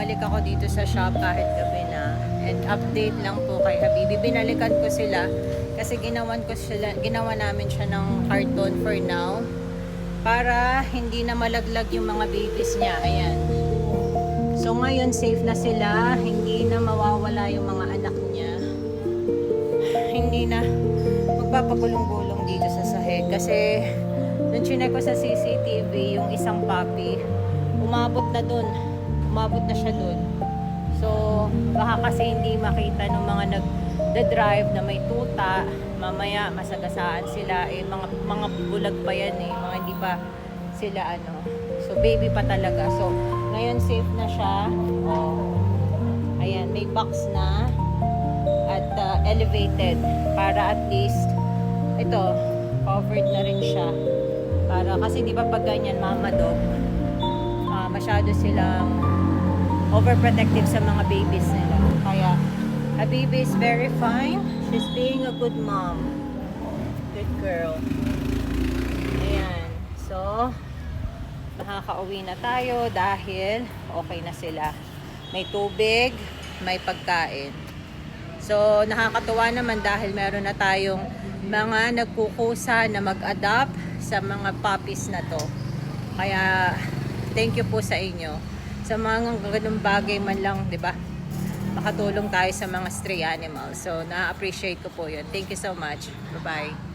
bumalik ako dito sa shop kahit gabi na. And update lang po kay Habibi. Binalikan ko sila kasi ginawa namin siya ng carton for now para hindi na malaglag yung mga babies niya. Ayan. So ngayon safe na sila, hindi na mawawala yung mga anak niya. Hindi na magpapagulong-gulong dito sa sahig kasi nung chinek ko sa CCTV yung isang puppy, umabot na siya dun. So baka kasi hindi makita ng mga nagda-drive na may tuta, mamaya masagasaan sila, mga bulag pa yan mga hindi pa sila so baby pa talaga. So ngayon safe na siya. Ayan, may box na at elevated para at least ito covered na rin siya, para kasi di ba pag ganyan mama dog, masyado silang overprotective sa mga babies nila. Kaya Habibi is very fine. She's being a good mom, good girl. Ayan, so makakauwi na tayo dahil okay na sila. May tubig, may pagkain. So nakakatuwa naman dahil meron na tayong mga nagkukusa na mag-adapt sa mga puppies na to. Kaya thank you po sa inyo. Sa mga ganung bagay man lang, 'di ba? Makatulong tayo sa mga stray animals. So na-appreciate ko po 'yun. Thank you so much. Bye-bye.